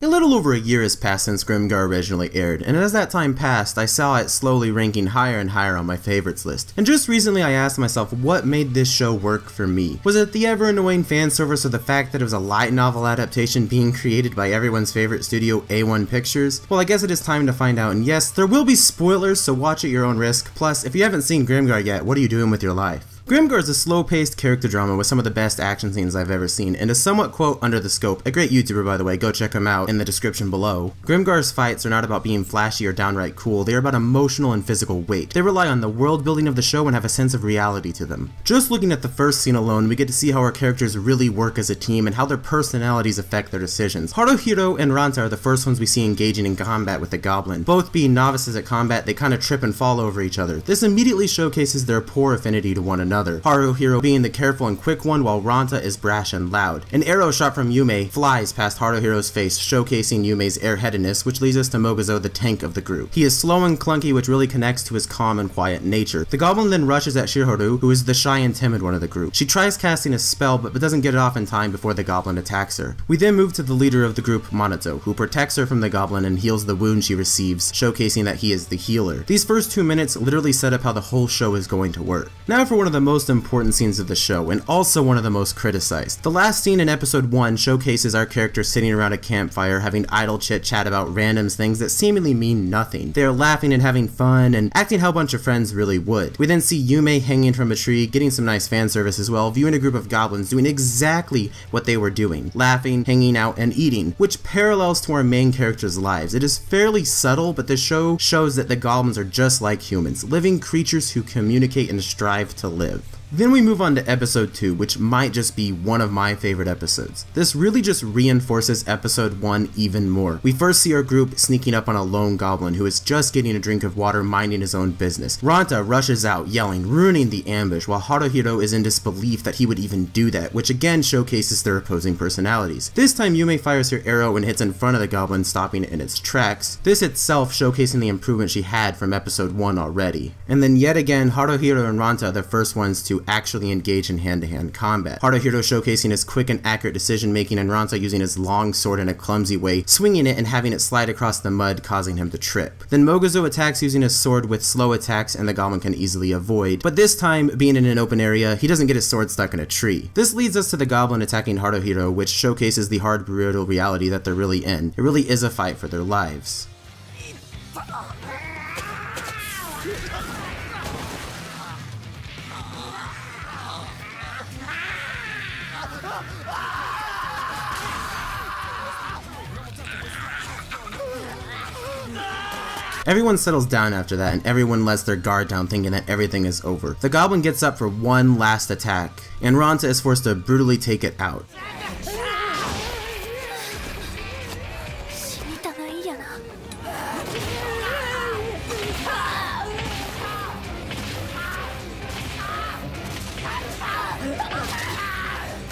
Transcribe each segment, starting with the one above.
A little over a year has passed since Grimgar originally aired, and as that time passed, I saw it slowly ranking higher and higher on my favorites list. And just recently I asked myself what made this show work for me. Was it the ever annoying fan service or the fact that it was a light novel adaptation being created by everyone's favorite studio, A1 Pictures? Well, I guess it is time to find out, and yes, there will be spoilers, so watch at your own risk. Plus, if you haven't seen Grimgar yet, what are you doing with your life? Grimgar is a slow-paced character drama with some of the best action scenes I've ever seen, and is somewhat, quote, under the scope. A great YouTuber, by the way, go check him out in the description below. Grimgar's fights are not about being flashy or downright cool, they are about emotional and physical weight. They rely on the world building of the show and have a sense of reality to them. Just looking at the first scene alone, we get to see how our characters really work as a team and how their personalities affect their decisions. Haruhiro and Ranta are the first ones we see engaging in combat with the goblin. Both being novices at combat, they kinda trip and fall over each other. This immediately showcases their poor affinity to one another. Haruhiro being the careful and quick one, while Ranta is brash and loud. An arrow shot from Yume flies past Haruhiro's face, showcasing Yume's airheadedness, which leads us to Moguzo, the tank of the group. He is slow and clunky, which really connects to his calm and quiet nature. The goblin then rushes at Shihoru, who is the shy and timid one of the group. She tries casting a spell, but doesn't get it off in time before the goblin attacks her. We then move to the leader of the group, Minato, who protects her from the goblin and heals the wound she receives, showcasing that he is the healer. These first 2 minutes literally set up how the whole show is going to work. Now for one of the most important scenes of the show, and also one of the most criticized. The last scene in episode 1 showcases our characters sitting around a campfire having idle chit-chat about random things that seemingly mean nothing. They are laughing and having fun and acting how a bunch of friends really would. We then see Yume hanging from a tree, getting some nice fan service as well, viewing a group of goblins doing exactly what they were doing, laughing, hanging out, and eating, which parallels to our main characters' lives. It is fairly subtle, but the show shows that the goblins are just like humans, living creatures who communicate and strive to live. Then we move on to episode 2, which might just be one of my favorite episodes. This really just reinforces episode 1 even more. We first see our group sneaking up on a lone goblin who is just getting a drink of water, minding his own business. Ranta rushes out, yelling, ruining the ambush, while Haruhiro is in disbelief that he would even do that, which again showcases their opposing personalities. This time Yume fires her arrow and hits in front of the goblin, stopping it in its tracks, this itself showcasing the improvement she had from episode 1 already. And then yet again, Haruhiro and Ranta are the first ones to actually engage in hand-to-hand combat. Haruhiro showcasing his quick and accurate decision making, and Ranta using his long sword in a clumsy way, swinging it and having it slide across the mud, causing him to trip. Then Moguzo attacks using his sword with slow attacks, and the goblin can easily avoid, but this time, being in an open area, he doesn't get his sword stuck in a tree. This leads us to the goblin attacking Haruhiro, which showcases the hard, brutal reality that they're really in. It really is a fight for their lives. Everyone settles down after that, and everyone lets their guard down, thinking that everything is over. The goblin gets up for one last attack, and Ranta is forced to brutally take it out.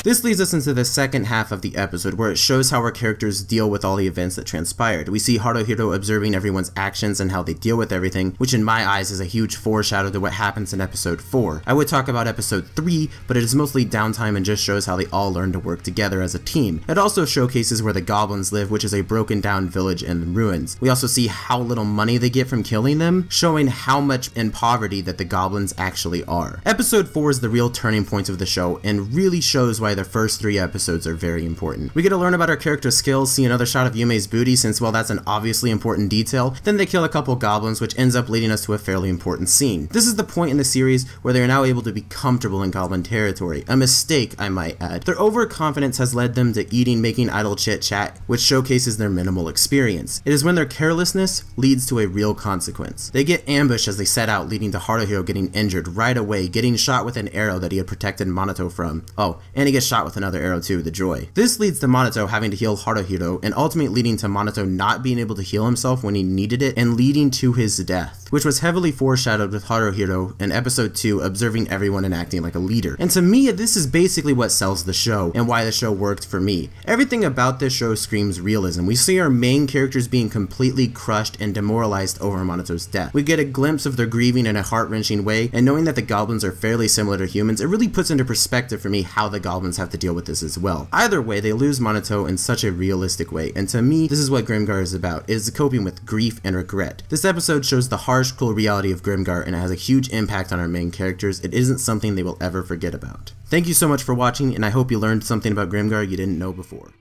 This leads us into the second half of the episode, where it shows how our characters deal with all the events that transpired. We see Haruhiro observing everyone's actions and how they deal with everything, which in my eyes is a huge foreshadow to what happens in episode 4. I would talk about episode 3, but it is mostly downtime and just shows how they all learn to work together as a team. It also showcases where the goblins live, which is a broken down village in ruins. We also see how little money they get from killing them, showing how much in poverty that the goblins actually are. Episode 4 is the real turning point of the show and really shows why the first 3 episodes are very important. We get to learn about our character's skills, see another shot of Yume's booty since, well, that's an obviously important detail. Then they kill a couple goblins, which ends up leading us to a fairly important scene. This is the point in the series where they are now able to be comfortable in goblin territory. A mistake, I might add. Their overconfidence has led them to eating, making idle chit-chat, which showcases their minimal experience. It is when their carelessness leads to a real consequence. They get ambushed as they set out, leading to Haruhiro getting injured right away, getting shot with an arrow that he had protected Minato from. Oh, and he gets shot with another arrow too, the joy. This leads to Minato having to heal Haruhiro, and ultimately leading to Minato not being able to heal himself when he needed it, and leading to his death. which was heavily foreshadowed with Haruhiro in episode 2 observing everyone and acting like a leader. And to me, this is basically what sells the show, and why the show worked for me. Everything about this show screams realism. We see our main characters being completely crushed and demoralized over Monato's death. We get a glimpse of their grieving in a heart-wrenching way, and knowing that the goblins are fairly similar to humans, it really puts into perspective for me how the goblins have to deal with this as well. Either way, they lose Monato in such a realistic way, and to me, this is what Grimgar is about, is coping with grief and regret. This episode shows the harsh, cruel reality of Grimgar, and it has a huge impact on our main characters. It isn't something they will ever forget about. Thank you so much for watching, and I hope you learned something about Grimgar you didn't know before.